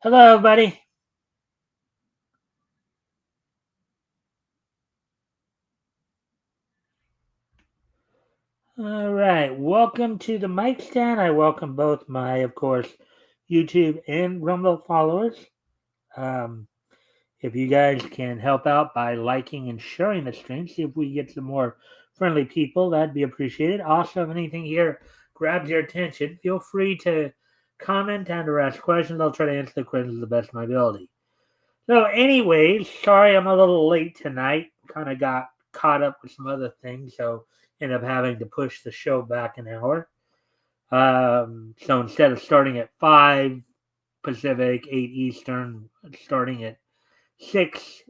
Hello, buddy. All right. Welcome to the Mikesstand. I welcome both my, of course, YouTube and Rumble followers. Um, if you guys can help out by liking and sharing the stream, see if we get some more friendly people, that'd be appreciated. Also, if anything here grabs your attention, feel free to comment and or ask questions. I'll try to answer the questions to the best of my ability. So, anyways, sorry I'm a little late tonight. Kind of got caught up with some other things, so ended up having to push the show back an hour. So instead of starting at 5 Pacific, 8 Eastern, starting at 6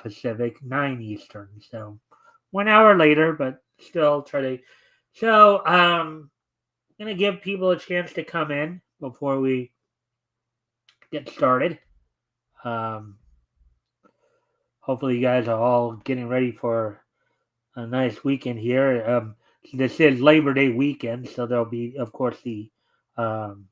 Pacific, 9 Eastern. So 1 hour later, but still try to. So going to give people a chance to come in before we get started. Um, hopefully, you guys are all getting ready for a nice weekend here. This is Labor Day weekend, so there'll be, of course, um,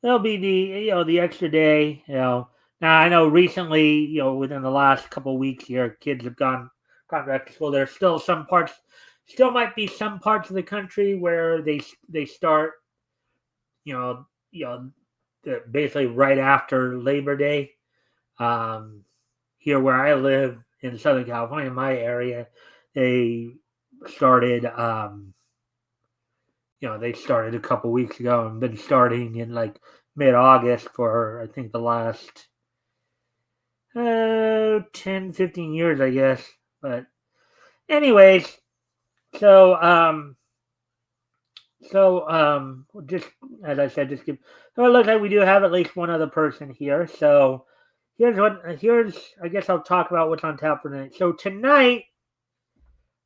the extra day. Now I know recently, within the last couple of weeks here, kids have gone back to school. There's still some parts, still might be some parts of the country where they start, you know, you know, basically right after Labor Day. Um, Here where I live in Southern California, in my area, they started. They started a couple weeks ago and been starting in like mid-August for I think the last 10, 15 years, I guess. But anyways, so just as I said, just give. So it looks like we do have at least one other person here. So here's I guess I'll talk about what's on tap for tonight. So tonight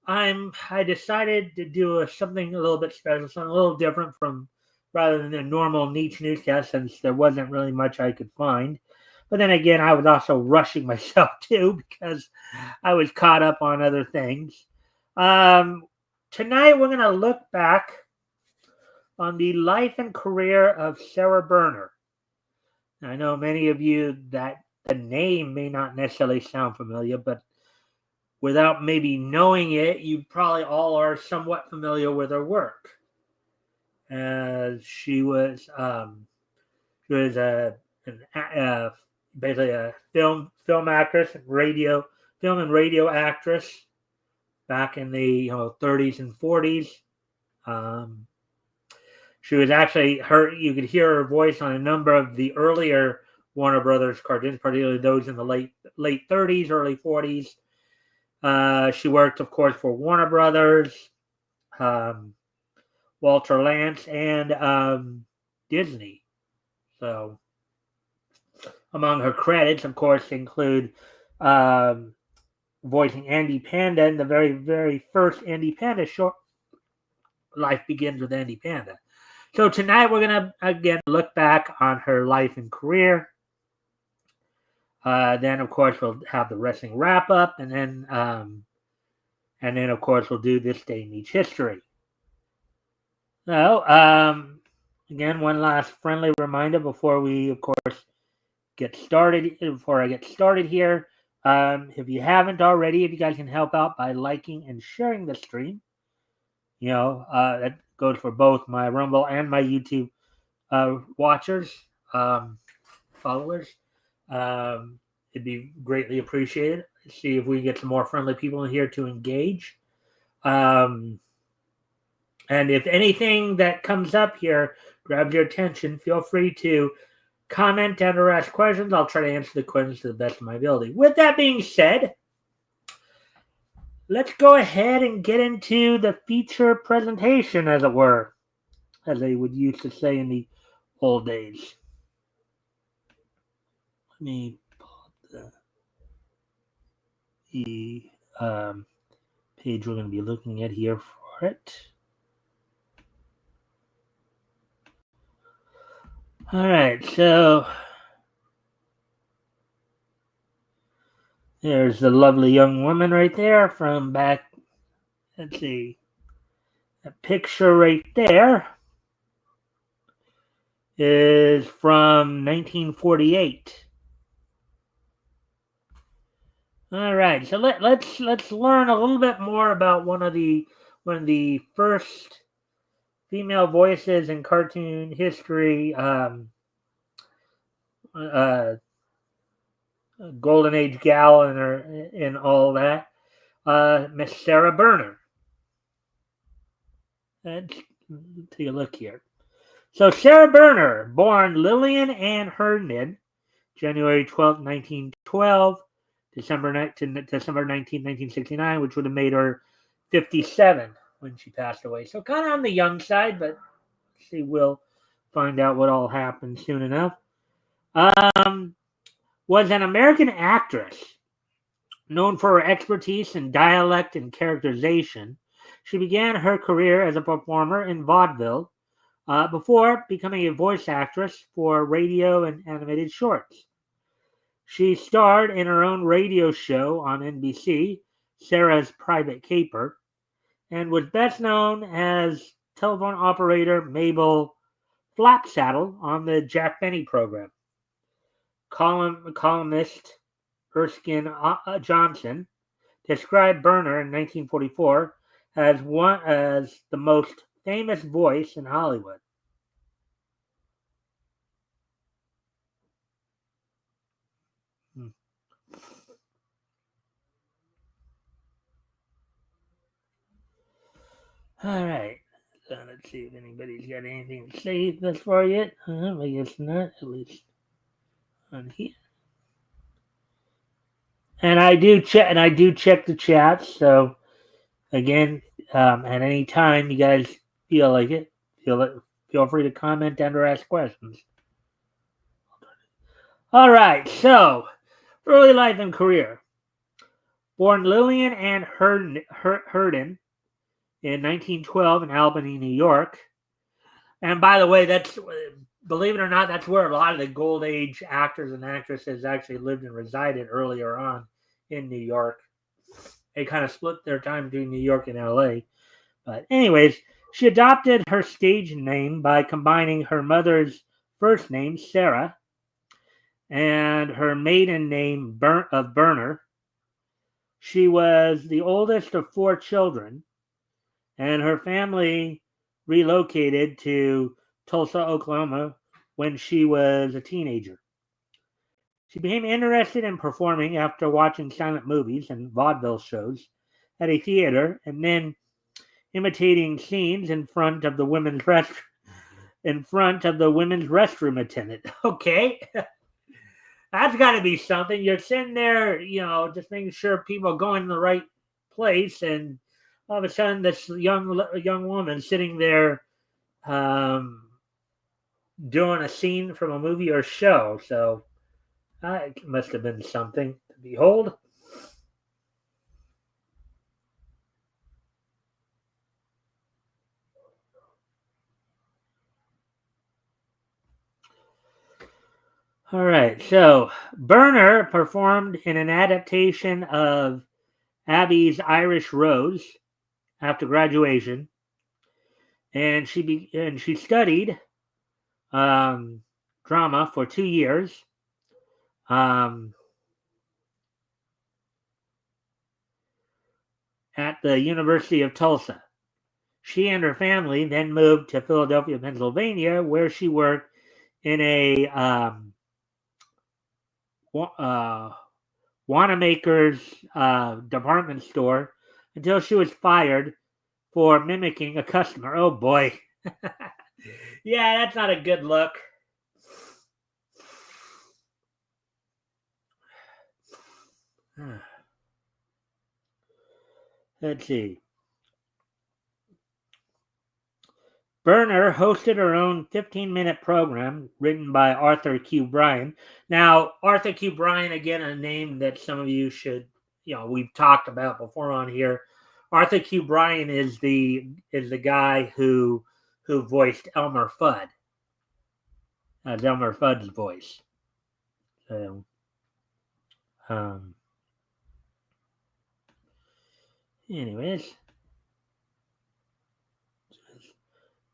I decided to do something a little bit special, something a little different from rather than a normal niche newscast, since there wasn't really much I could find. But then again, I was also rushing myself too because I was caught up on other things. Um, Tonight we're going to look back on the life and career of Sarah Berner. I know many of you that the name may not necessarily sound familiar, but without maybe knowing it, you probably all are somewhat familiar with her work. She was basically a film actress, film and radio actress back in the 30s and 40s. Um, she was actually her. You could hear her voice on a number of the earlier Warner Brothers cartoons, particularly those in the late 30s, early 40s. She worked, of course, for Warner Brothers, um, Walter Lantz, and Disney. So, among her credits, of course, include um, voicing Andy Panda in the very, very first Andy Panda short, Life Begins with Andy Panda. So, tonight we're going to, again, look back on her life and career. Then, of course, we'll have the wrestling wrap up, and then, of course, we'll do this day in each history. So, again, one last friendly reminder before we, of course, get started. Before I get started here, if you haven't already, if you guys can help out by liking and sharing the stream, that goes for both my Rumble and my YouTube watchers, followers. It'd be greatly appreciated. See if we can get some more friendly people in here to engage. And if anything that comes up here grabs your attention, feel free to comment and or ask questions. I'll try to answer the questions to the best of my ability. With that being said, let's go ahead and get into the feature presentation, as it were, as they would used to say in the old days. Let me pull up the page we're going to be looking at here for it. All right, so there's the lovely young woman right there from back. Let's see. A picture right there is from 1948. All right, so let's learn a little bit more about one of the first female voices in cartoon history. Uh, Golden Age gal and all that. Miss Sarah Berner. Let's take a look here. So Sarah Berner, born Lillian Ann Herndon, January 12th, 1912, December 19th, 1969, which would have made her 57 when she passed away. So kind of on the young side, but see, we'll find out what all happened soon enough. Um, was an American actress known for her expertise in dialect and characterization. She began her career as a performer in vaudeville before becoming a voice actress for radio and animated shorts. She starred in her own radio show on NBC, Sarah's Private Caper, and was best known as telephone operator Mabel Flapsaddle on the Jack Benny program. Columnist Erskine Johnson described Berner in 1944 as the most famous voice in Hollywood. Hmm. All right. So let's see if anybody's got anything to say thus far yet. I guess not, at least on here. And I do check the chat. So again, at any time you guys feel like it, feel free to comment and or ask questions. All right. So early life and career. Born Lillian Ann Herndon in 1912 in Albany, New York. And by the way, that's believe it or not, that's where a lot of the Gold Age actors and actresses actually lived and resided earlier on in New York. They kind of split their time between New York and LA. But anyways, she adopted her stage name by combining her mother's first name, Sarah, and her maiden name of Berner. She was the oldest of four children, and her family relocated to Tulsa, Oklahoma when she was a teenager. She became interested in performing after watching silent movies and vaudeville shows at a theater and then imitating scenes in front of the women's restroom attendant. Okay. That's got to be something. You're sitting there, just making sure people are going to the right place, and all of a sudden, this young woman sitting there um, doing a scene from a movie or show. So it must have been something to behold. All right. So Berner performed in an adaptation of Abby's Irish Rose after graduation, and she studied um, drama for 2 years. Um, at the University of Tulsa. She and her family then moved to Philadelphia, Pennsylvania, where she worked in a uh, Wanamaker's department store until she was fired for mimicking a customer. Oh boy. Yeah, that's not a good look. Let's see. Berner hosted her own 15-minute program written by Arthur Q. Bryan. Now, Arthur Q. Bryan, again, a name that some of you should, we've talked about before on here. Arthur Q. Bryan is the guy who voiced Elmer Fudd, as Elmer Fudd's voice. So, um, anyways,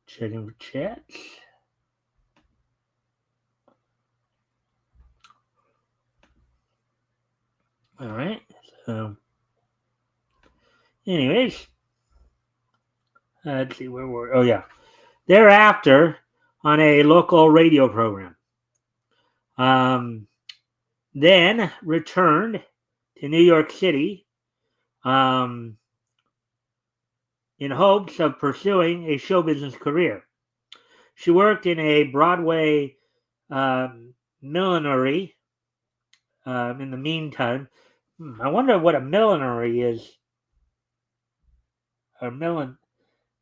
checking for chats. All right. So, anyways, let's see where we're. Oh yeah. Thereafter, on a local radio program. Um, then returned to New York City um, in hopes of pursuing a show business career. She worked in a Broadway millinery in the meantime. I wonder what a millinery is. Or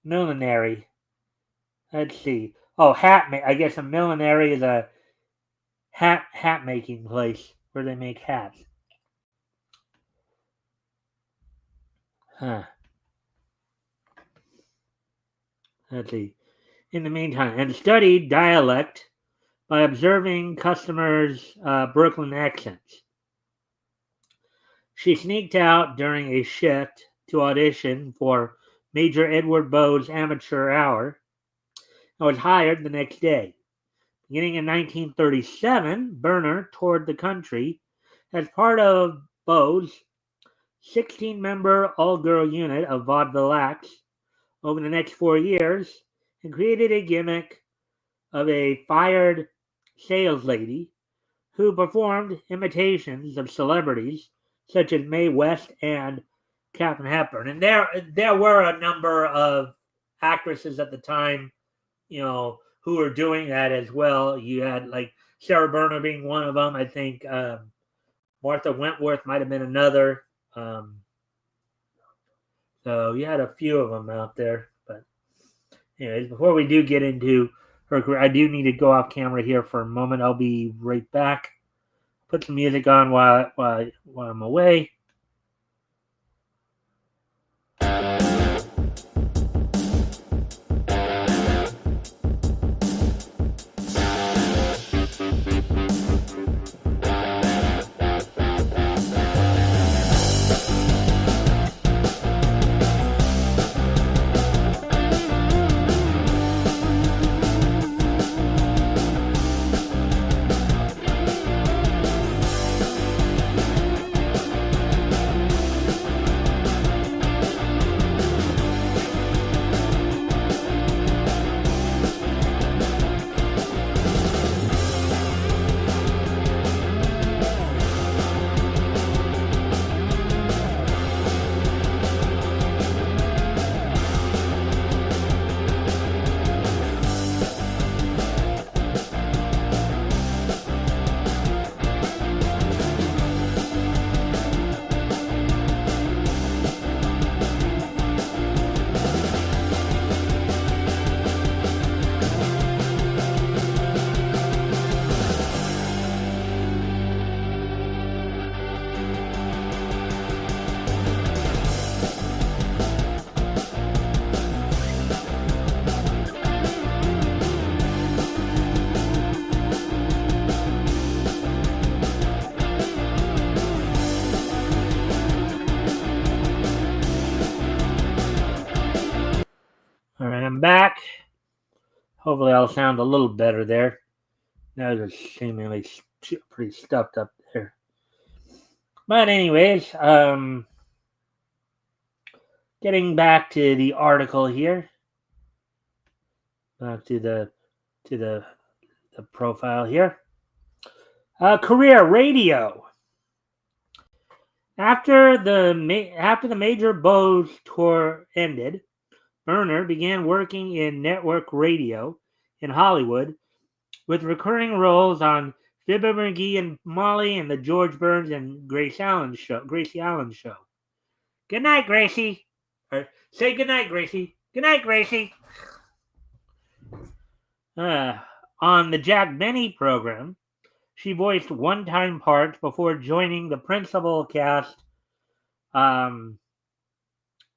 millinery. Let's see. Oh, I guess a millinery is a hat making place where they make hats. Huh. Let's see. In the meantime, and studied dialect by observing customers' Brooklyn accents. She sneaked out during a shift to audition for Major Edward Bowes' Amateur Hour and was hired the next day. Beginning in 1937, Berner toured the country as part of Bowes' 16-member all-girl unit of vaudeville acts over the next 4 years and created a gimmick of a fired saleslady who performed imitations of celebrities such as Mae West and Katharine Hepburn. And there were a number of actresses at the time, who were doing that as well. You had like Sarah Berner being one of them. I think Martha Wentworth might have been another. So you had a few of them out there. But anyways, before we do get into her career, I do need to go off camera here for a moment. I'll be right back. Put some music on while I'm away. All right, I'm back. Hopefully, I'll sound a little better there. Now it's seemingly pretty stuffed up there. But anyways, getting back to the article here, back to the profile here. Career radio. After the Major Bowes tour ended, Berner began working in network radio in Hollywood with recurring roles on Fibber McGee and Molly and the George Burns and Gracie Allen show. Good night, Gracie. Or say good night, Gracie. Good night, Gracie. On the Jack Benny program, she voiced one-time parts before joining the principal cast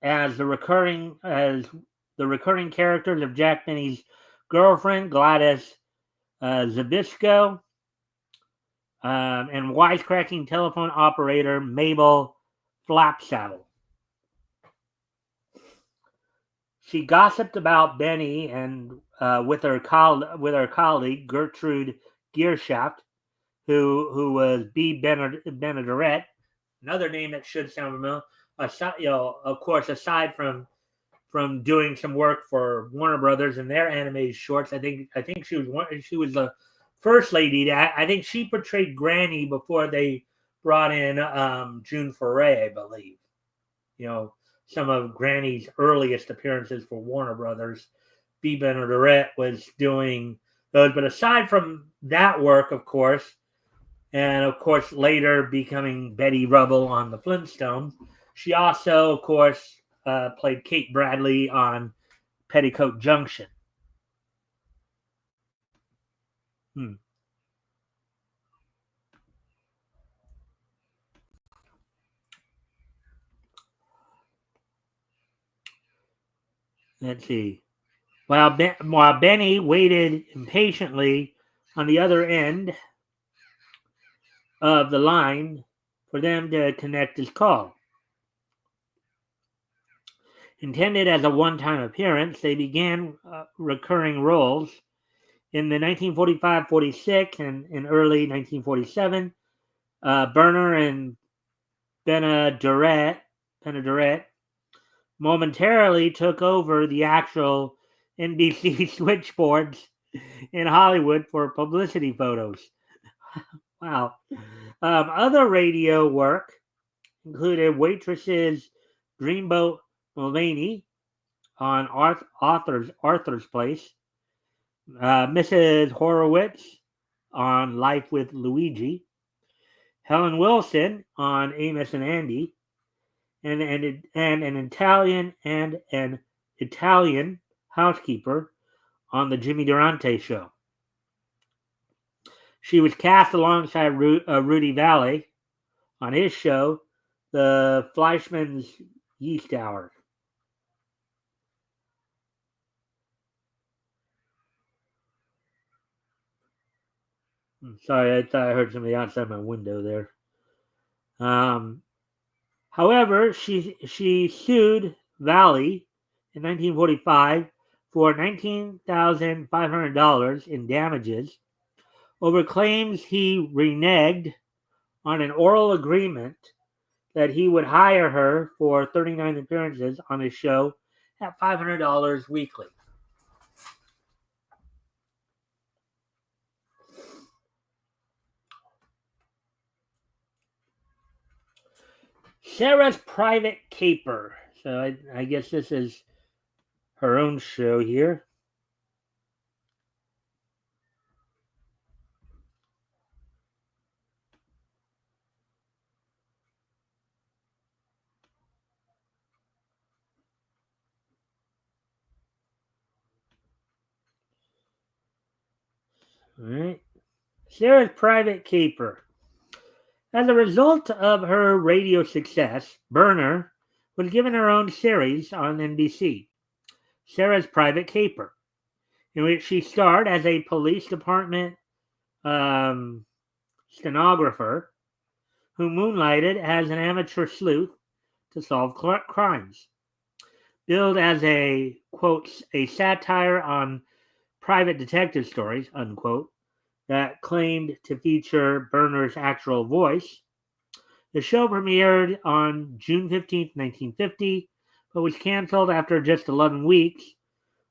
as the recurring characters of Jack Benny's girlfriend Gladys Zabisco and wisecracking telephone operator Mabel Flapsaddle. She gossiped about Benny and with her colleague Gertrude Gearshaft, who was B. Benaderet, another name that should sound familiar. Of course, aside from doing some work for Warner Brothers and their animated shorts, I think she was the first lady. I think she portrayed Granny before they brought in June Foray, I believe. Some of Granny's earliest appearances for Warner Brothers. B. Bernadette was doing those, but aside from that work, of course, and of course later becoming Betty Rubble on the Flintstones, she also, of course, played Kate Bradley on Petticoat Junction. Let's see. While Benny waited impatiently on the other end of the line for them to connect his call. Intended as a one-time appearance, they began recurring roles in the 1945-46 and in early 1947. Berner and Benaderet momentarily took over the actual NBC switchboards in Hollywood for publicity photos. Wow. Other radio work included waitresses Dreamboat Mulvaney on Arthur's Place, Mrs. Horowitz on Life with Luigi, Helen Wilson on Amos and Andy, and an Italian housekeeper on the Jimmy Durante Show. She was cast alongside Rudy Valley on his show, The Fleischmann's Yeast Hour. Sorry, I thought I heard somebody outside my window there. However, she sued Valley in 1945 for $19,500 in damages over claims he reneged on an oral agreement that he would hire her for 39 appearances on his show at $500 weekly. Sarah's Private Caper. So I guess this is her own show here. All right. Sarah's Private Caper. As a result of her radio success, Berner was given her own series on NBC, Sarah's Private Caper, in which she starred as a police department stenographer who moonlighted as an amateur sleuth to solve crimes. Billed as a, quote, a satire on private detective stories, unquote, that claimed to feature Berner's actual voice. The show premiered on June 15, 1950, but was canceled after just 11 weeks.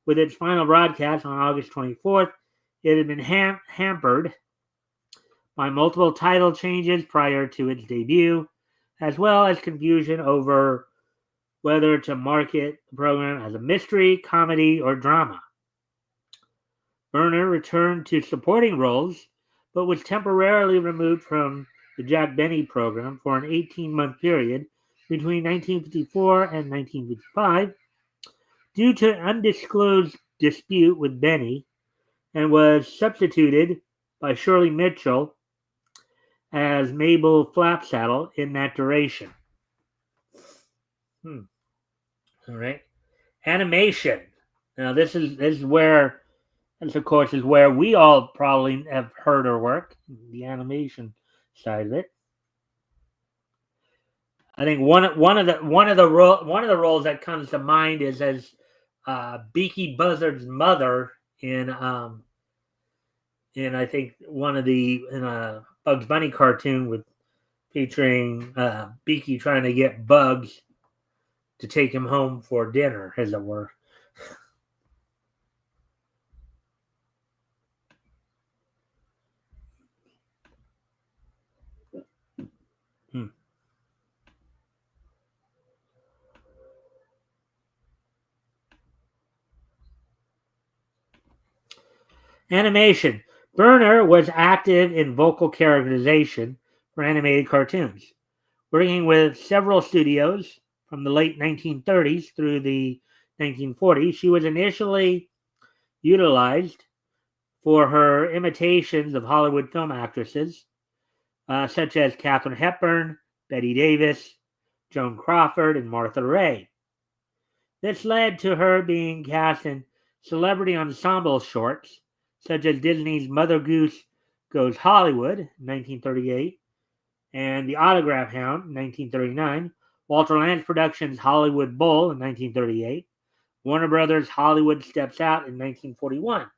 With its final broadcast on August 24th, it had been hampered by multiple title changes prior to its debut, as well as confusion over whether to market the program as a mystery, comedy, or drama. Berner returned to supporting roles, but was temporarily removed from the Jack Benny program for an 18-month period between 1954 and 1955 due to an undisclosed dispute with Benny, and was substituted by Shirley Mitchell as Mabel Flapsaddle in that duration. All right. Animation. Now this is where, this of course is where we all probably have heard her work, the animation side of it. I think one of the roles that comes to mind is as Beaky Buzzard's mother in I think in a Bugs Bunny cartoon with featuring Beaky trying to get Bugs to take him home for dinner, as it were. Hmm. Animation. Burner was active in vocal characterization for animated cartoons, working with several studios from the late 1930s through the 1940s. She was initially utilized for her imitations of Hollywood film actresses, such as Katharine Hepburn, Betty Davis, Joan Crawford, and Martha Raye. This led to her being cast in celebrity ensemble shorts, such as Disney's Mother Goose Goes Hollywood, 1938, and The Autograph Hound, 1939, Walter Lantz Productions' Hollywood Bull in 1938, Warner Brothers' Hollywood Steps Out in 1941.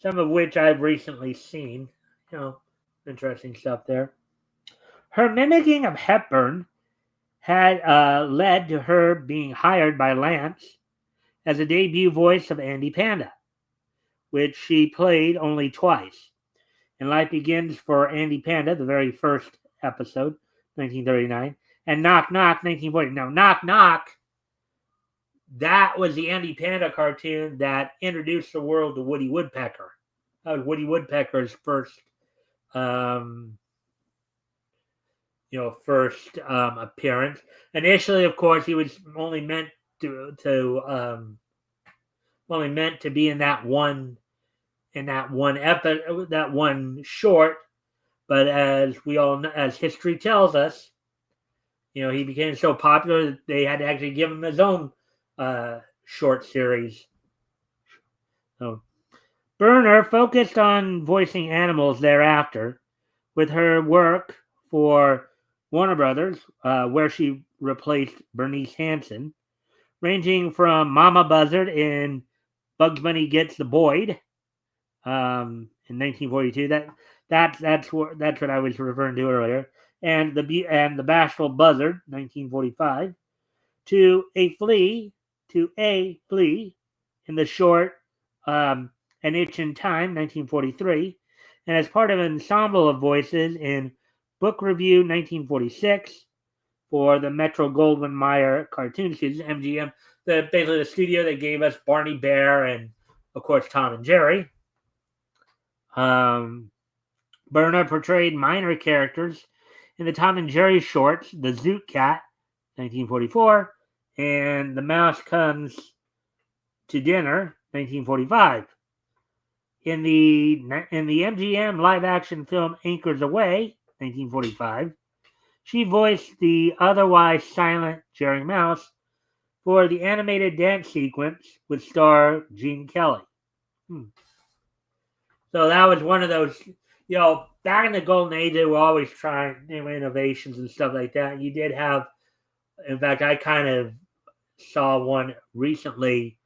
Some of which I've recently seen. Interesting stuff there. Her mimicking of Hepburn had led to her being hired by Lantz as a debut voice of Andy Panda, which she played only twice. And Life Begins for Andy Panda, the very first episode, 1939, and Knock Knock, 1940. Now, Knock Knock, that was the Andy Panda cartoon that introduced the world to Woody Woodpecker. That was Woody Woodpecker's first appearance. Initially, of course, he was only meant to be in that one episode, that one short. But as history tells us, he became so popular that they had to actually give him his own short series. So, Burner focused on voicing animals thereafter, with her work for Warner Brothers, where she replaced Bernice Hansen, ranging from Mama Buzzard in Bugs Bunny Gets the Boyd in 1942. That's what I was referring to earlier, and the Bashful Buzzard, 1945, to a flea in the short An Itch in Time, 1943, and as part of an ensemble of voices in Book Review, 1946, for the Metro Goldwyn Mayer cartoon studios, MGM, basically the studio that gave us Barney Bear and, of course, Tom and Jerry. Burner portrayed minor characters in the Tom and Jerry shorts, The Zoot Cat, 1944, and The Mouse Comes to Dinner, 1945. In the MGM live-action film Anchors Away, 1945, she voiced the otherwise silent Jerry Mouse for the animated dance sequence with star Gene Kelly. So that was one of those, back in the golden age, they were always trying new innovations and stuff like that. You did have, in fact, I kind of saw one recently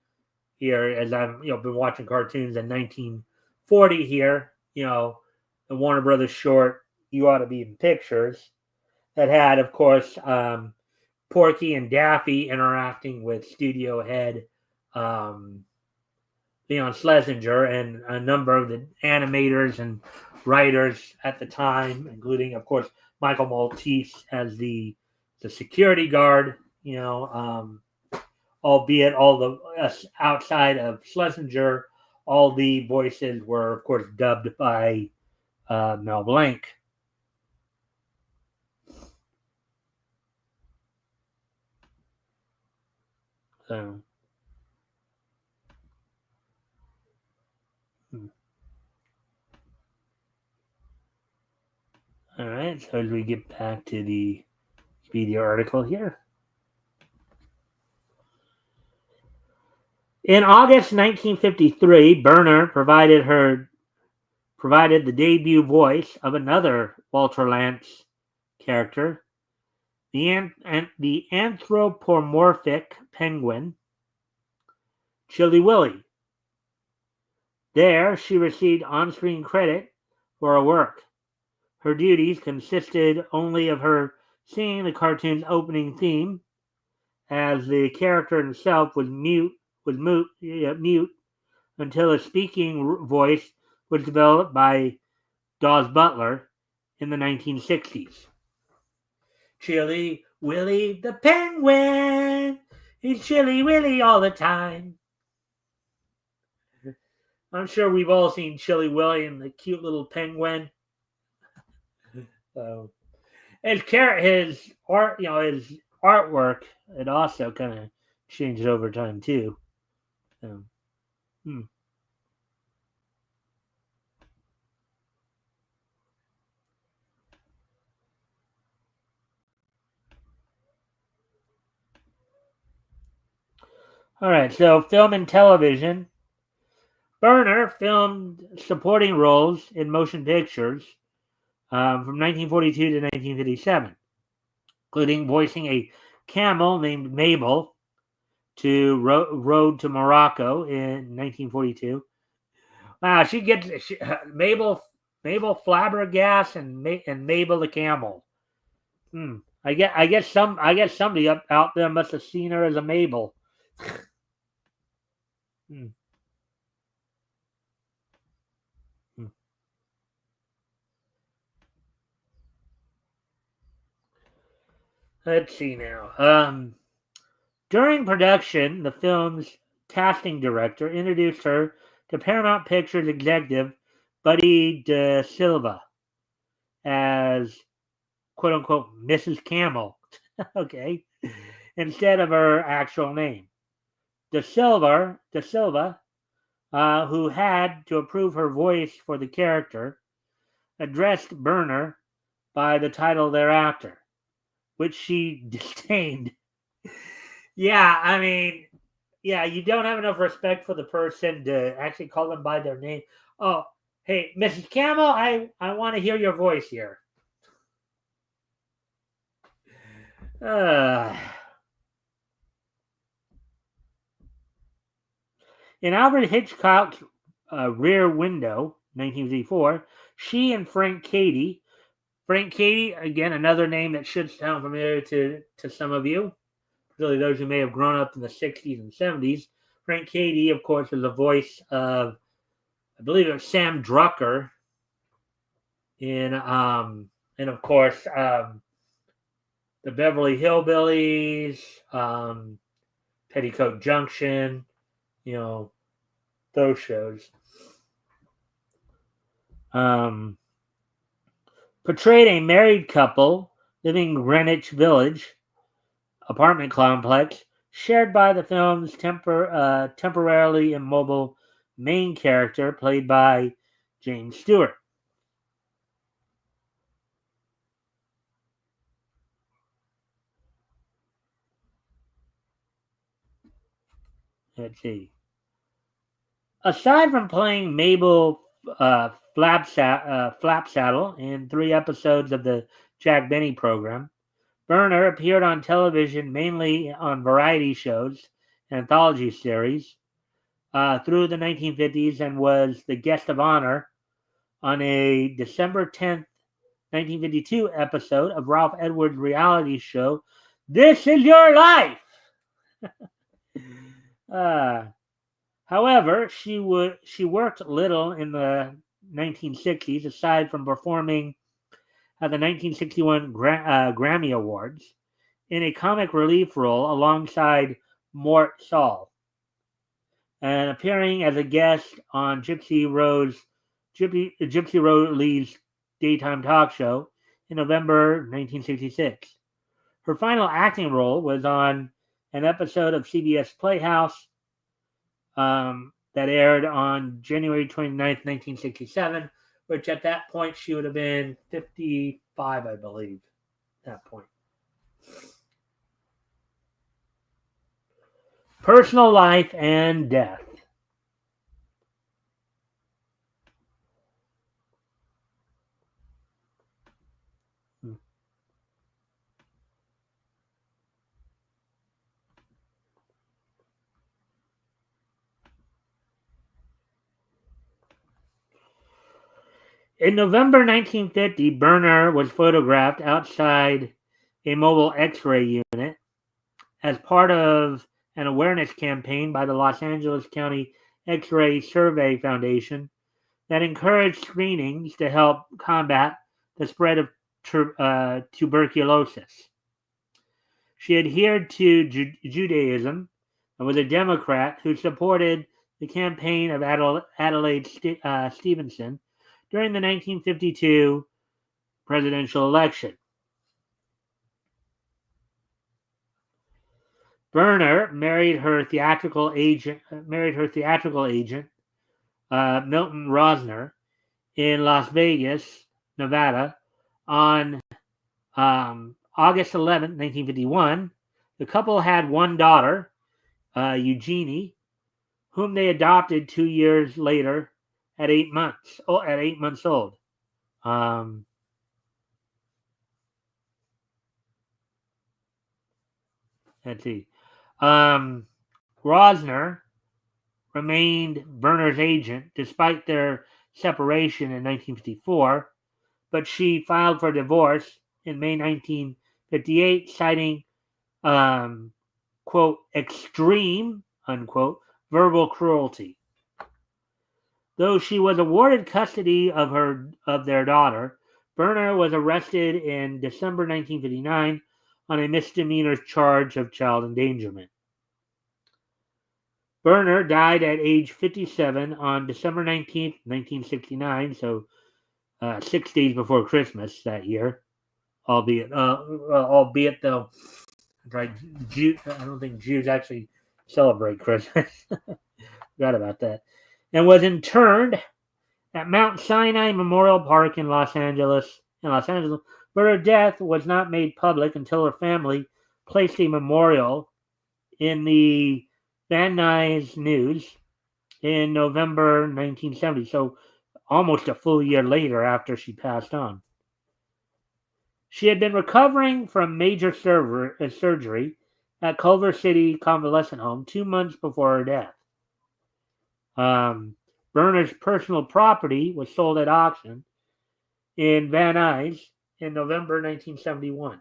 here as I've, been watching cartoons in 1940 here, the Warner Brothers short, You Ought to Be in Pictures, that had, of course, Porky and Daffy interacting with studio head Leon Schlesinger and a number of the animators and writers at the time, including, of course, Michael Maltese as the security guard, albeit all the outside of Schlesinger, all the voices were, of course, dubbed by Mel Blanc. So, all right. So as we get back to the Expedia article here. In August 1953, Burner provided the debut voice of another Walter Lantz character, the anthropomorphic penguin, Chilly Willy. There, she received on-screen credit for her work. Her duties consisted only of her singing the cartoon's opening theme, as the character himself was mute until a speaking voice was developed by Dawes Butler in the 1960s. Chilly Willy the Penguin, he's Chilly Willy all the time. I'm sure we've all seen Chilly Willy and the cute little penguin. So his art, his artwork, it also kind of changed over time too. So, hmm. All right, so film and television. Berner filmed supporting roles in motion pictures from 1942 to 1957, including voicing a camel named Mabel to Road to Morocco in 1942. Wow, Mabel Flabbergast and Mabel the camel. Hmm. I guess somebody out there must have seen her as a Mabel. Hmm. Hmm. Let's see now. During production, the film's casting director introduced her to Paramount Pictures executive Buddy De Silva as "quote unquote" Mrs. Camel. Okay, instead of her actual name. De Silva, who had to approve her voice for the character, addressed Berner by the title thereafter, which she disdained. Yeah, I mean, yeah, you don't have enough respect for the person to actually call them by their name. Oh, hey, Mrs. Camel, I want to hear your voice here. Uh, in Alfred Hitchcock's Rear Window, 1954, she and Frank Cady, again, another name that should sound familiar to some of you, particularly those who may have grown up in the 60s and 70s. Frank Cady, of course, is the voice of, I believe it was Sam Drucker in, and of course, the Beverly Hillbillies, um, Petticoat Junction, you know, those shows. Um, Portrayed a married couple living in Greenwich Village apartment complex shared by the film's temporarily immobile main character played by James Stewart. Let's see. Aside from playing Mabel Flapsaddle in 3 episodes of the Jack Benny program, Berner appeared on television mainly on variety shows and anthology series through the 1950s and was the guest of honor on a December 10th, 1952 episode of Ralph Edwards' reality show, This Is Your Life! uh, However, she worked little in the 1960s aside from performing at the 1961 Grammy Awards in a comic relief role alongside Mort Saul and appearing as a guest on Gypsy Rose Lee's daytime talk show in November 1966. Her final acting role was on an episode of CBS Playhouse that aired on January 29th, 1967, which at that point she would have been 55, I believe, at that point. Personal life and death. In November 1950, Berner was photographed outside a mobile X-ray unit as part of an awareness campaign by the Los Angeles County X-ray Survey Foundation that encouraged screenings to help combat the spread of tuberculosis. She adhered to Judaism and was a Democrat who supported the campaign of Adelaide Stevenson during the 1952 presidential election. Berner married her theatrical agent, Milton Rosner, in Las Vegas, Nevada, on August 11, 1951. The couple had one daughter, Eugenie, whom they adopted 2 years later at 8 months. At 8 months old. Let's see. Rosner remained Berner's agent despite their separation in 1954, but she filed for divorce in May 1958, citing quote, extreme, unquote, verbal cruelty. Though she was awarded custody of their daughter, Berner was arrested in December 1959 on a misdemeanor charge of child endangerment. Berner died at age 57 on December 19th, 1969, so 6 days before Christmas that year, albeit though, right, I don't think Jews actually celebrate Christmas. Forgot about that. And was interred at Mount Sinai Memorial Park in Los Angeles. But her death was not made public until her family placed a memorial in the Van Nuys News in November 1970. So almost a full year later after she passed on. She had been recovering from major surgery at Culver City Convalescent Home 2 months before her death. Berner's personal property was sold at auction in Van Nuys in November 1971.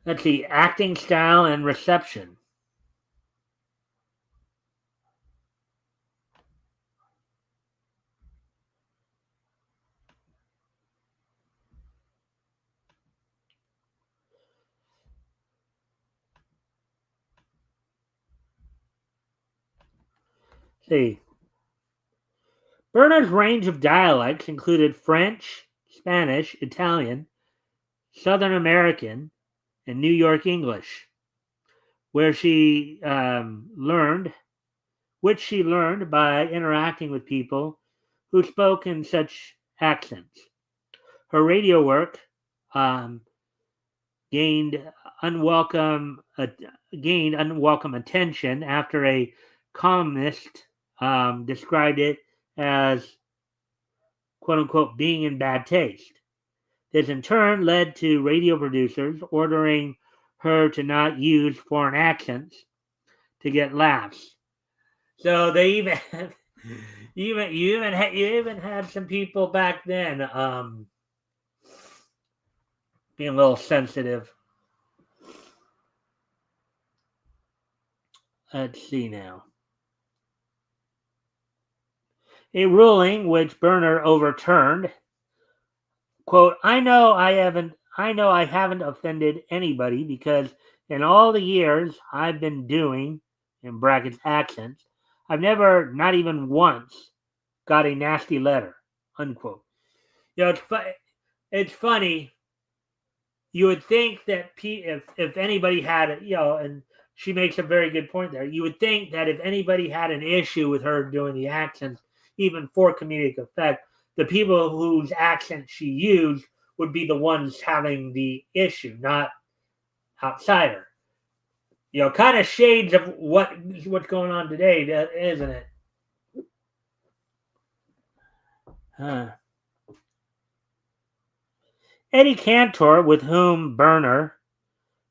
Let's see, acting style and reception. See, Berner's range of dialects included French, Spanish, Italian, Southern American, and New York English, which she learned by interacting with people who spoke in such accents. Her radio work gained unwelcome attention after a columnist described it as quote unquote being in bad taste. This in turn led to radio producers ordering her to not use foreign accents to get laughs. So they you even had some people back then being a little sensitive. Let's see now. A ruling which Berner overturned. Quote, I know I haven't offended anybody because in all the years I've been doing, in brackets, accents, I've never, not even once, got a nasty letter, unquote. It's funny. You would think that if anybody had, and she makes a very good point there. You would think that if anybody had an issue with her doing the accents, even for comedic effect, the people whose accent she used would be the ones having the issue, not outsider. Kind of shades of what's going on today, isn't it? Eddie Cantor, with whom Berner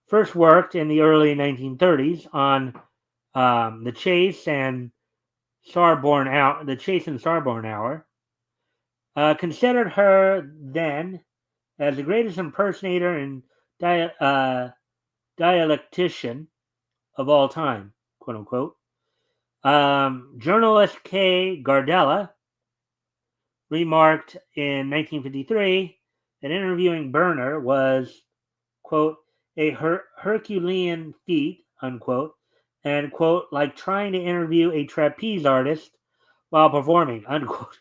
first worked in the early 1930s on the Chase and Sarborn Hour, considered her then as the greatest impersonator and dialectician of all time, quote unquote. Journalist Kay Gardella remarked in 1953 that interviewing Berner was, quote, a Herculean feat, unquote, and, quote, like trying to interview a trapeze artist while performing, unquote,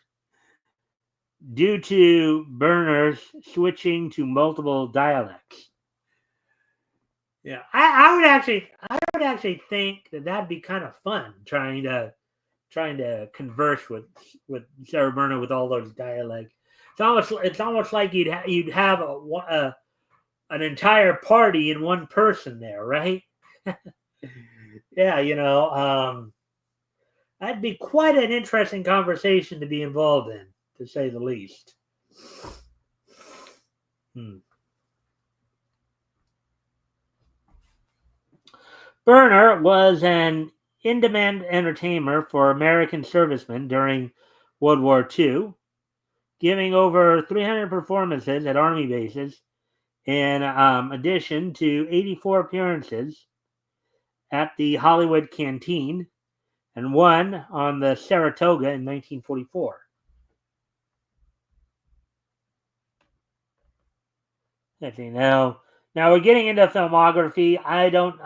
due to Berner's switching to multiple dialects. Yeah, I would actually think that that'd be kind of fun trying to converse with Sarah Berner with all those dialects. It's almost like you'd have an entire party in one person there, right? Yeah, that'd be quite an interesting conversation to be involved in, to say the least. Berner was an in-demand entertainer for American servicemen during World War II, giving over 300 performances at Army bases, in addition to 84 appearances at the Hollywood Canteen and one on the Saratoga in 1944. Let's see, now we're getting into filmography. I don't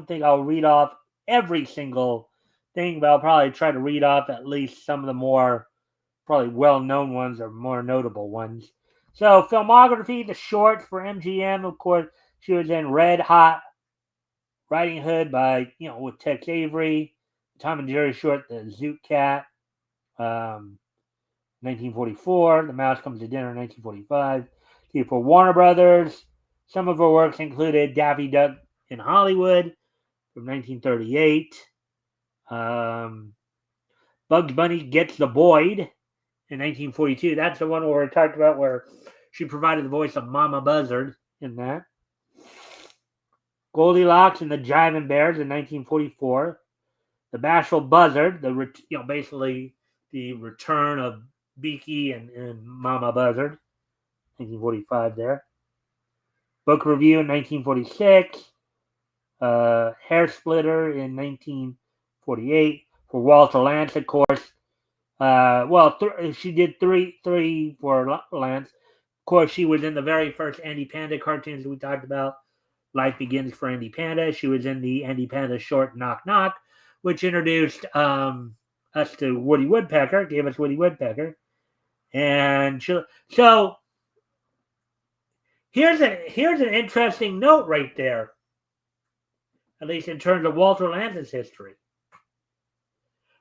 think I'll read off every single thing, but I'll probably try to read off at least some of the more probably well-known ones or more notable ones. So filmography, the shorts for MGM, of course, she was in Red Hot Riding Hood by, with Tex Avery, Tom and Jerry short, The Zoot Cat, 1944, The Mouse Comes to Dinner, 1945. For Warner Brothers, some of her works included Daffy Duck in Hollywood from 1938, Bugs Bunny Gets the Boyd in 1942. That's the one where we talked about where she provided the voice of Mama Buzzard in that. Goldilocks and the Jivin' Bears in 1944. The Bashful Buzzard, basically the return of Beaky and Mama Buzzard, 1945 there. Book Review in 1946. Hair Splitter in 1948. For Walter Lantz, of course. She did three for Lantz. Of course, she was in the very first Andy Panda cartoons we talked about. Life Begins for Andy Panda. She was in the Andy Panda short Knock Knock, which introduced us to Woody Woodpecker, gave us Woody Woodpecker. And so here's an interesting note right there, at least in terms of Walter Lantz's history.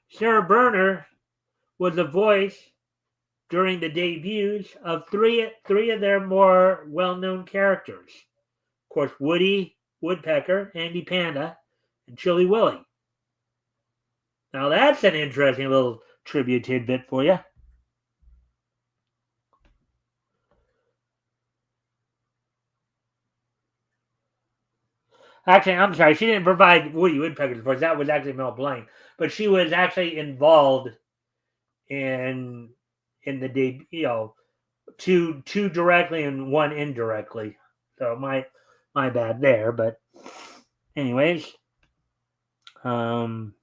Sarah Berner was the voice during the debuts of three of their more well-known characters. Of course, Woody Woodpecker, Andy Panda, and Chilly Willy. Now that's an interesting little tribute tidbit for you. Actually, I'm sorry, she didn't provide Woody Woodpecker's voice. That was actually Mel Blanc, but she was actually involved in the debut, two directly and one indirectly. So my bad there, but anyways, and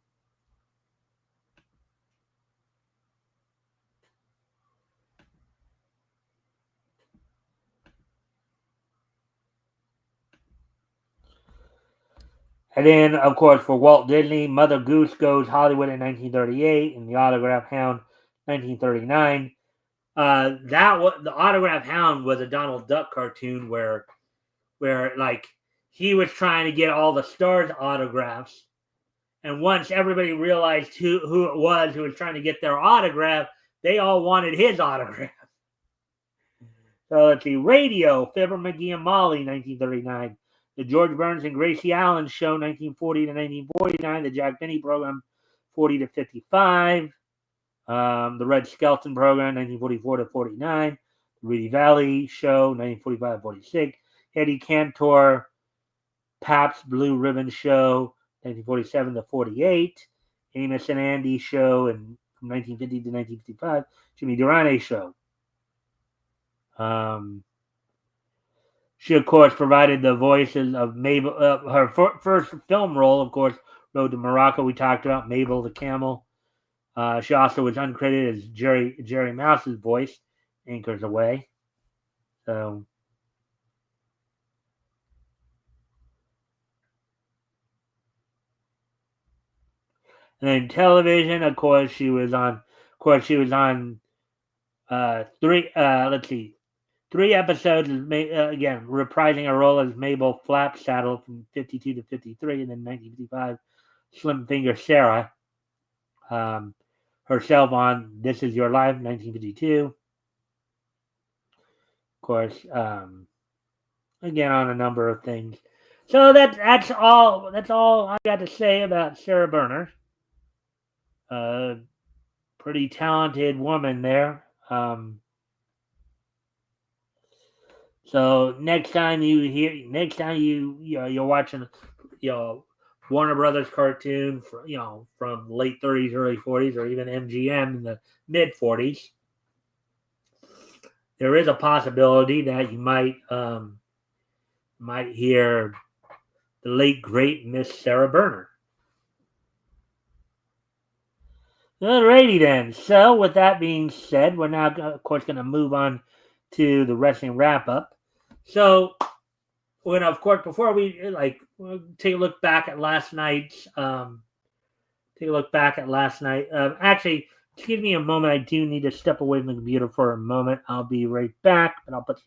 then, of course, for Walt Disney, Mother Goose Goes Hollywood in 1938 and The Autograph Hound, 1939. The Autograph Hound was a Donald Duck cartoon where like he was trying to get all the stars' autographs, and once everybody realized who it was who was trying to get their autograph, they all wanted his autograph. So let's see, Radio, Fibber McGee and Molly, 1939. The George Burns and Gracie Allen Show, 1940 to 1949. The Jack Benny Program, 40 to 55. The Red Skelton Program, 1944 to 49. Rudy Valley Show, 1945-46. Eddie Cantor, Pabst Blue Ribbon Show, 1947 to 48. Amos and Andy Show, from 1950 to 1955. Jimmy Durante Show. She, of course, provided the voices of Mabel. Her first film role, of course, Road to Morocco, we talked about, Mabel the Camel. She also was uncredited as Jerry Mouse's voice, Anchors Away. So, and then television, of course, she was on three episodes, again, reprising her role as Mabel Flapsaddle from 52 to 53, and then 1955, Slim Finger Sarah, herself on This Is Your Life, 1952. Of course, again, on a number of things. So that's all I got to say about Sarah Berner. Pretty talented woman there. So next time you're watching, Warner Brothers cartoon, from late 30s, early 40s, or even MGM in the mid 40s, there is a possibility that you might hear the late great Miss Sarah Berner. Alrighty then. So with that being said, we're now, of course, going to move on to the wrestling wrap up. So, we're gonna, of course, before we we'll take a look back at last night's. Actually, excuse me a moment. I do need to step away from the computer for a moment. I'll be right back, but I'll put.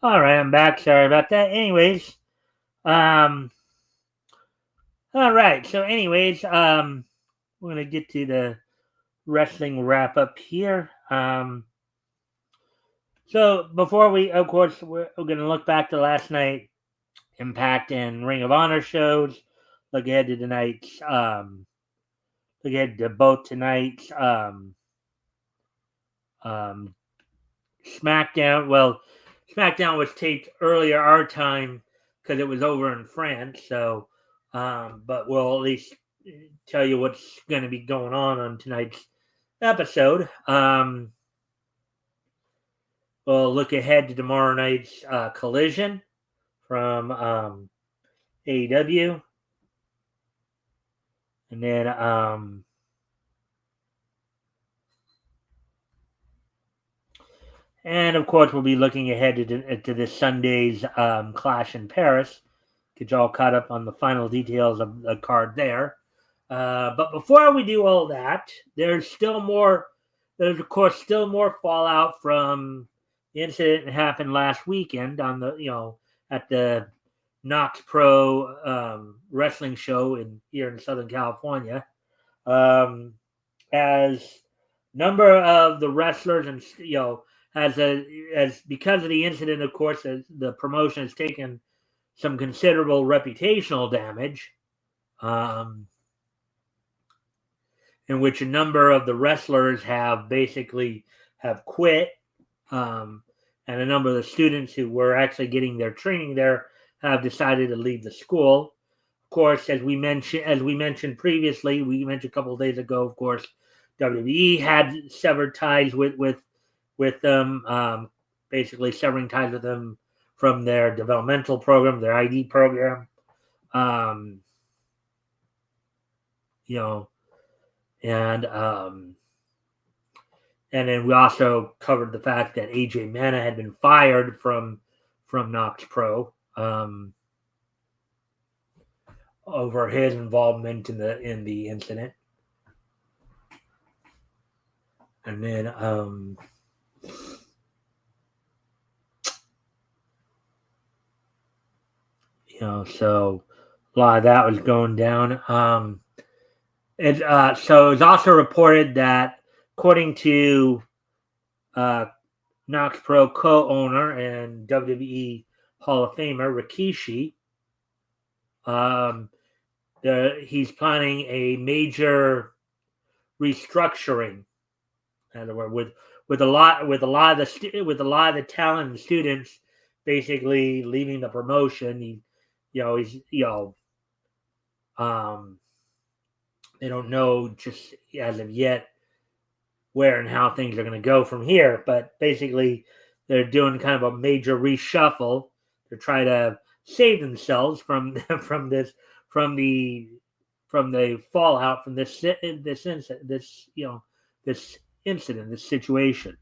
All right, I'm back. Sorry about that. Anyways, All right. So, anyways, we're gonna get to the wrestling wrap up here. So before we, of course, we're gonna look back to last night, Impact and Ring of Honor shows. Look ahead to tonight's. Look ahead to both tonight's um, SmackDown. Well, SmackDown was taped earlier our time because it was over in France. So, but we'll at least tell you what's going to be going on tonight's episode. We'll look ahead to tomorrow night's Collision from AEW, and then and of course we'll be looking ahead to this Sunday's Clash in Paris. Get you all caught up on the final details of the card there. But before we do all that, there's still more. There's of course still more fallout from the incident that happened last weekend on the at the Knox Pro wrestling show here in Southern California. As number of the wrestlers and as because of the incident, of course, the promotion has taken some considerable reputational damage. In which a number of the wrestlers have quit, and a number of the students who were actually getting their training there have decided to leave the school. Of course, as we mentioned previously, we mentioned a couple of days ago. Of course, WWE had severed ties with them, basically severing ties with them from their developmental program, their ID program. And then we also covered the fact that AJ Mana had been fired from Knox Pro over his involvement in the incident. And then so a lot of that was going down. So it was also reported that, according to Knox Pro co-owner and WWE Hall of Famer Rikishi, he's planning a major restructuring. In other words, with a lot of the talent and students basically leaving the promotion, they don't know just as of yet where and how things are going to go from here. But basically, they're doing kind of a major reshuffle to try to save themselves from the fallout from this incident, this situation.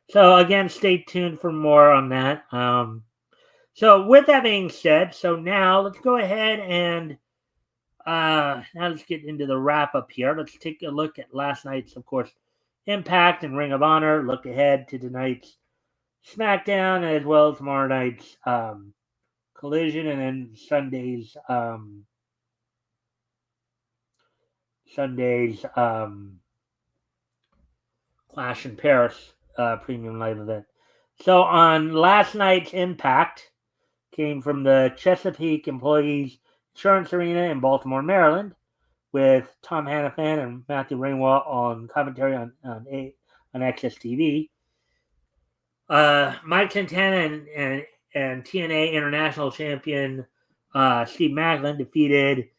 So again, stay tuned for more on that. So with that being said, so now let's go ahead and now let's get into the wrap up here. Let's take a look at last night's, of course, Impact and Ring of Honor. Look ahead to tonight's SmackDown as well as tomorrow night's Collision, and then Sunday's Clash in Paris premium live event. So on last night's Impact came from the Chesapeake Employees Insurance Arena in Baltimore, Maryland, with Tom Hannafan and Matthew Rainwell on commentary on Access TV. Mike Santana and TNA International Champion Steve Maclin defeated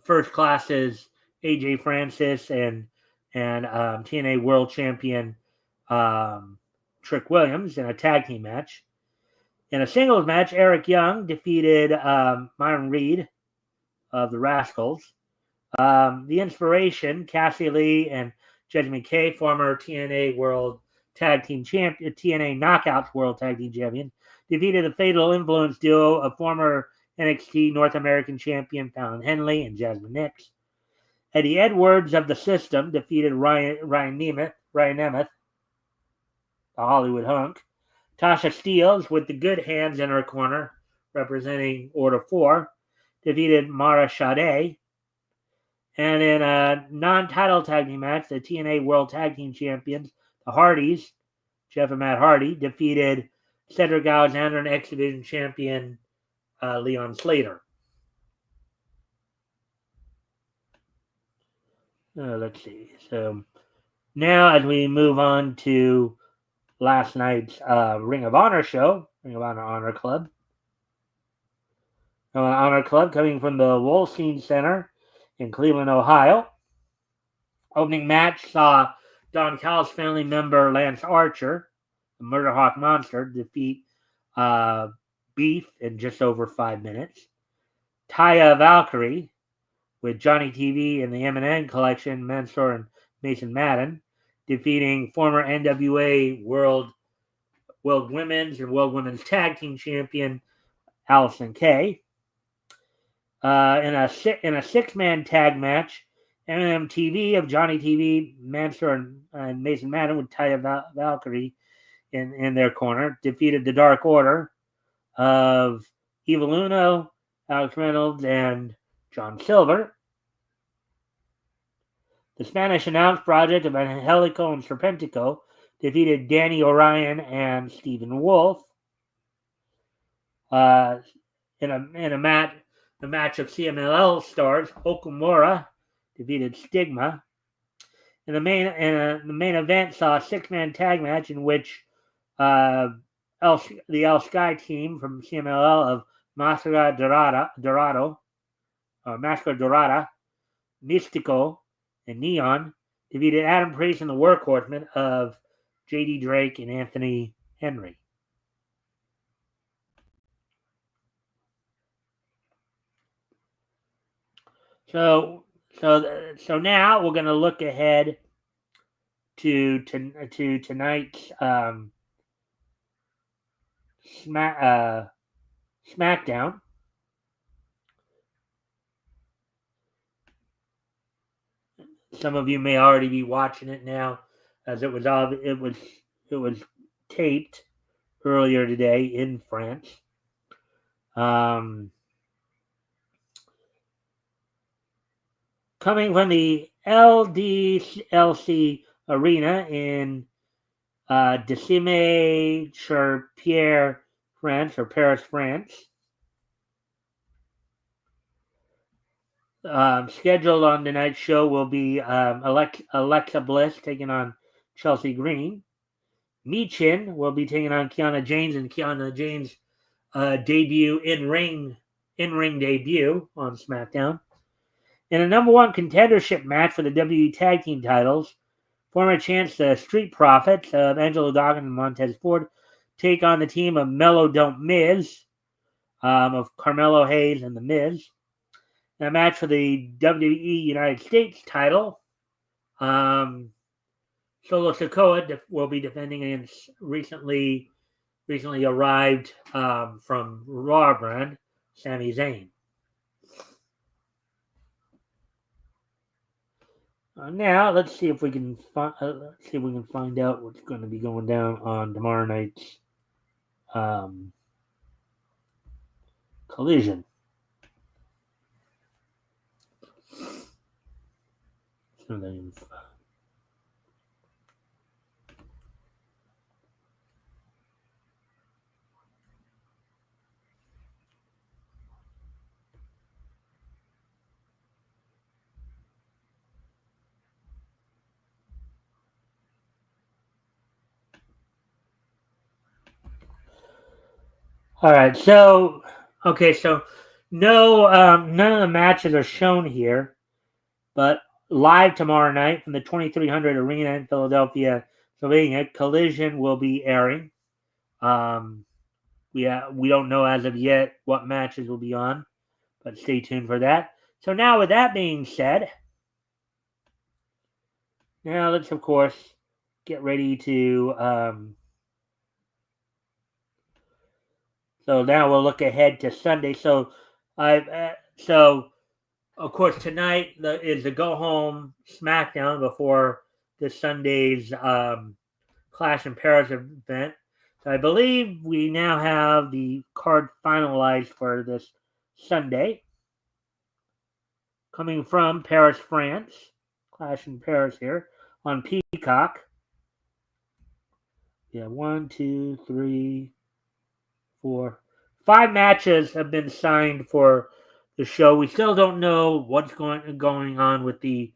First Class's AJ Francis and TNA World Champion Trick Williams in a tag team match. In a singles match, Eric Young defeated Myron Reed of the Rascals. The Inspiration, Cassie Lee and Judgment K, former TNA World Tag Team Champion, TNA Knockouts World Tag Team Champion, defeated the Fatal Influence duo of former NXT North American Champion Fallon Henley and Jasmine Nix. Eddie Edwards of the System defeated Ryan Nemeth, the Hollywood Hunk. Tasha Steeles with the Good Hands in her corner, representing Order 4. defeated Mara Sade. And in a non-title tag team match, the TNA World Tag Team Champions, the Hardys, Jeff and Matt Hardy, defeated Cedric Alexander and X Division Champion Leon Slater. Let's see. So now as we move on to last night's Ring of Honor show, Ring of Honor Club. Honor Club coming from the Wolstein Center in Cleveland, Ohio. Opening match saw Don Callis family member Lance Archer, the Murder Hawk Monster, defeat Beef in just over 5 minutes. Taya Valkyrie with Johnny TV and the M&N Collection, Mansoor and Mason Madden, defeating former NWA World Women's and World Women's Tag Team Champion Allison Kay. In a 6-man tag match, M&M TV of Johnny TV, Mansoor and Mason Madden with Taya Valkyrie in their corner, defeated the Dark Order of Evil Uno, Alex Reynolds, and John Silver. The Spanish Announce Project of Angelico and Serpentico defeated Danny Orion and Stephen Wolf. In a match of CMLL stars, Okumura defeated Stigma. And the main event saw a 6-man tag match in which the El Sky team from CMLL of Máscara Dorada, Mystico, and Neon defeated Adam Priest and the Workhorsemen of J.D. Drake and Anthony Henry. So now we're going to look ahead to tonight's SmackDown. Some of you may already be watching it now, as it was taped earlier today in France. Coming from the LDLC Arena in Décime-sur-Pierre, France, or Paris, France. Scheduled on tonight's show will be Alexa Bliss taking on Chelsea Green. Michin will be taking on Kiana James, and Kiana James' debut in-ring debut on SmackDown. In a number one contendership match for the WWE Tag Team titles, former champs the Street Profits of Angelo Dawkins and Montez Ford take on the team of Mello Don't Miz, of Carmelo Hayes and The Miz. In a match for the WWE United States title, Solo Sikoa will be defending against recently arrived from Raw brand, Sami Zayn. Now let's see if we can find out what's going to be going down on tomorrow night's Collision. All right, so no, none of the matches are shown here, but live tomorrow night from the 2300 Arena in Philadelphia, Pennsylvania, Collision will be airing. We don't know as of yet what matches will be on, but stay tuned for that. So now, with that being said, now let's of course get ready to. So now we'll look ahead to Sunday. So of course tonight is the go home SmackDown before this Sunday's Clash in Paris event. So I believe we now have the card finalized for this Sunday. coming from Paris, France. Clash in Paris here on Peacock. Yeah, 1, 2, 3, 4, 5 matches have been signed for the show. We still don't know what's going on with the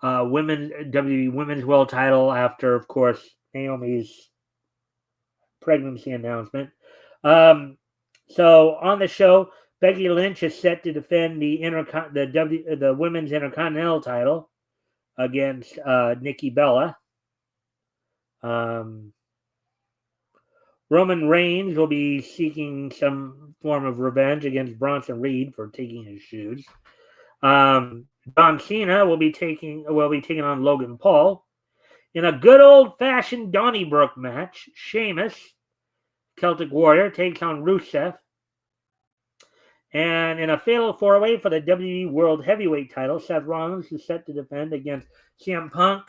WWE Women's World Title after, of course, Naomi's pregnancy announcement. So on the show, Becky Lynch is set to defend the Women's Intercontinental title against Nikki Bella. Roman Reigns will be seeking some form of revenge against Bronson Reed for taking his shoes. John Cena will be taking on Logan Paul. In a good old-fashioned Donnybrook match, Sheamus, Celtic Warrior, takes on Rusev. And in a fatal four-way for the WWE World Heavyweight title, Seth Rollins is set to defend against CM Punk,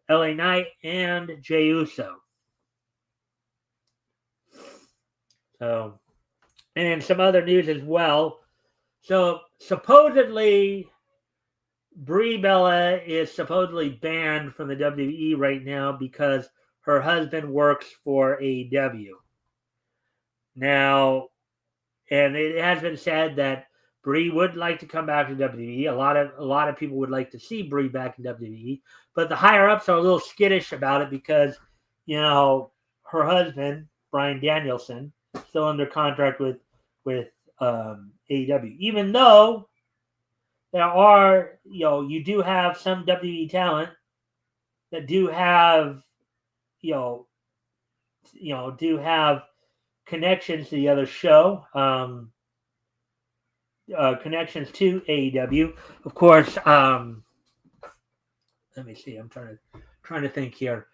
LA Knight, and Jey Uso. So, and some other news as well. So, supposedly, Brie Bella is supposedly banned from the WWE right now because her husband works for AEW. Now, and it has been said that Brie would like to come back to WWE. A lot of people would like to see Brie back in WWE, but the higher ups are a little skittish about it because, her husband Bryan Danielson still under contract with AEW. Even though there are, you do have some WWE talent that do have, do have connections to the other show, connections to AEW. Of course, let me see. I'm trying to think here.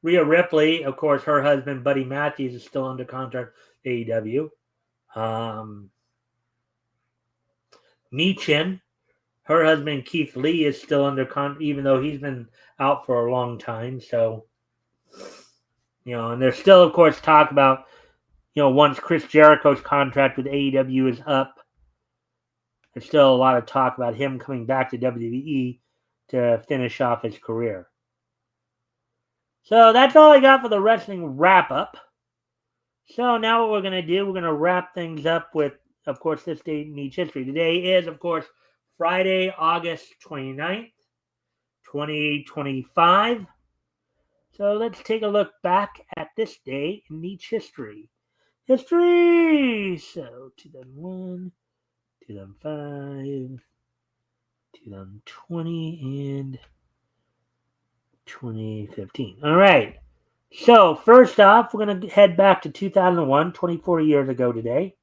Rhea Ripley, of course, her husband Buddy Matthews is still under contract with AEW. Michin, her husband Keith Lee is still under contract, even though he's been out for a long time. So, and there's still, of course, talk about, once Chris Jericho's contract with AEW is up, there's still a lot of talk about him coming back to WWE to finish off his career. So that's all I got for the wrestling wrap-up. So now what we're going to do, we're going to wrap things up with, of course, this day in each history. Today is, of course, Friday, August 29th, 2025. So let's take a look back at this day in each history. History! So 2001, 2005, 2020, and 2015. All right. So first off, we're going to head back to 2001, 24 years ago today.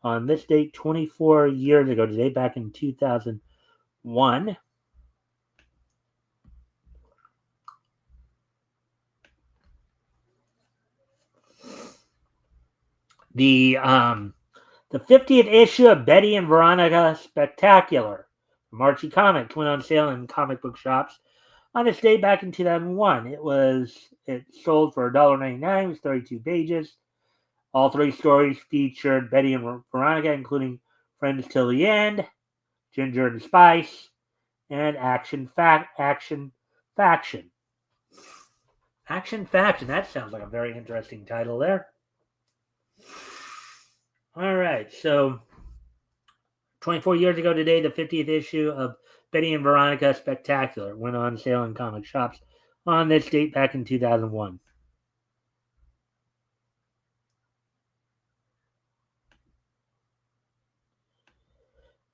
On this date, 24 years ago today, back in 2001, the 50th issue of Betty and Veronica Spectacular from Archie Comics went on sale in comic book shops on this day back in 2001. It sold for $1.99. It was 32 pages. All three stories featured Betty and Veronica, including Friends Till the End, Ginger and Spice, and Action Faction. Action Faction. That sounds like a very interesting title there. All right, so 24 years ago today, the 50th issue of Betty and Veronica Spectacular went on sale in comic shops on this date back in 2001.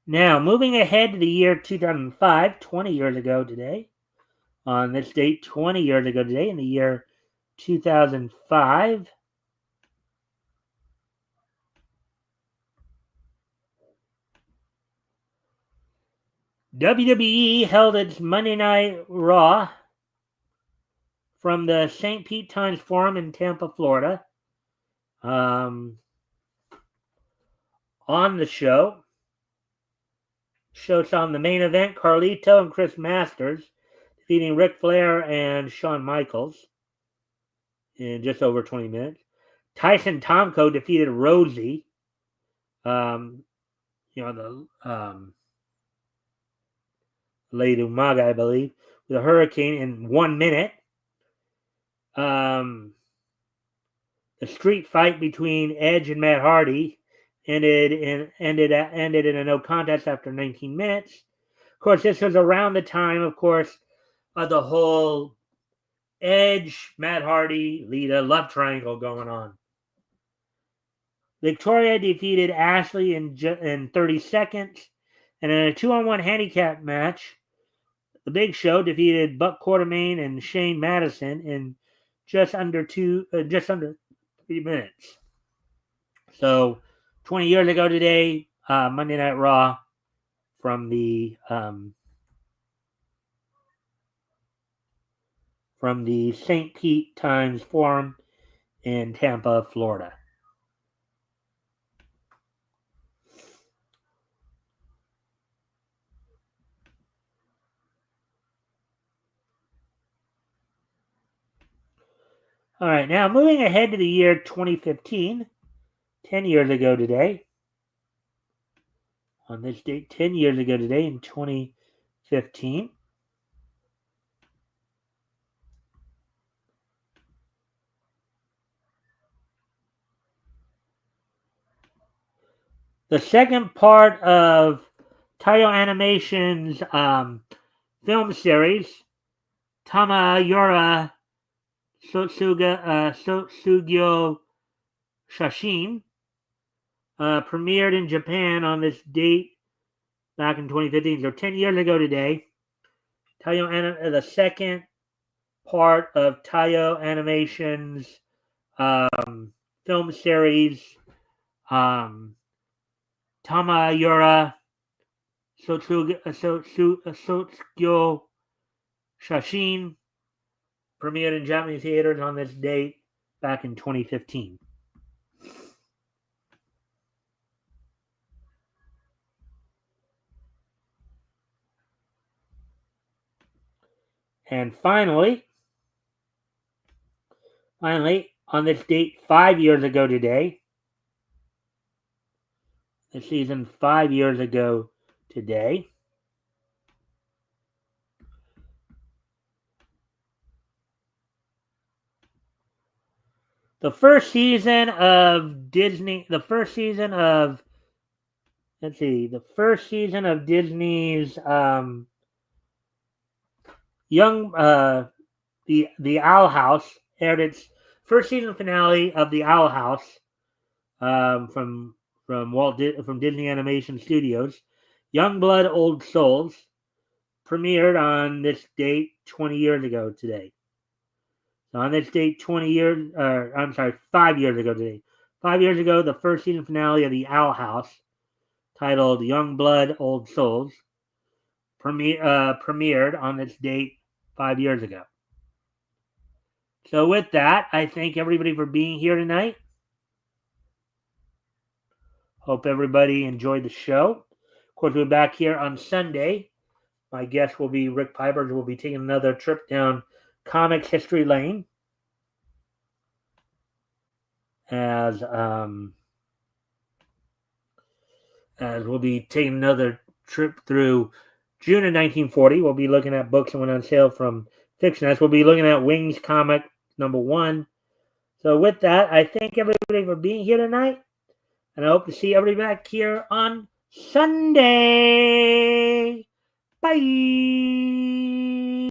Now, moving ahead to the year 2005, 20 years ago today, on this date, 20 years ago today, in the year 2005, WWE held its Monday Night Raw from the St. Pete Times Forum in Tampa, Florida. On the show saw in the main event Carlito and Chris Masters defeating Ric Flair and Shawn Michaels in just over 20 minutes. Tyson Tomko defeated Rosie. The Lady Umaga, I believe, with a hurricane in 1 minute. The street fight between Edge and Matt Hardy ended in a no contest after 19 minutes. Of course, this was around the time, of course, of the whole Edge, Matt Hardy, Lita love triangle going on. Victoria defeated Ashley in 30 seconds. And in a 2-on-1 handicap match, the Big Show defeated Buck Quartermain and Shane Madison in just under 3 minutes. So, 20 years ago today, Monday Night Raw from the St. Pete Times Forum in Tampa, Florida. All right, now moving ahead to the year 2015, 10 years ago today. On this date, 10 years ago today in 2015. The second part of Taiyo Animation's film series, Tamayora Sotsugyo Shashin, premiered in Japan on this date back in 2015. So 10 years ago today, the second part of Taiyo Animation's film series, Tamayora Sotsugyo Shashin, premiered in Japanese theaters on this date back in 2015. And finally, on this date 5 years ago today, the season 5 years ago today, the first season of Disney's the Owl House aired its first season finale of the Owl House from Disney Animation Studios. Youngblood Old Souls premiered on this date 20 years ago today. So on this date 5 years ago today. 5 years ago, the first season finale of the Owl House, titled Youngblood Old Souls, premiered on this date 5 years ago. So with that, I thank everybody for being here tonight. Hope everybody enjoyed the show. Of course, we're back here on Sunday. My guest will be Rick Piper, who will be taking another trip down Comics History Lane. As we'll be taking another trip through June of 1940. We'll be looking at books that went on sale from Fictionist. We'll be looking at Wings comic #1. So with that, I thank everybody for being here tonight. And I hope to see everybody back here on Sunday. Bye.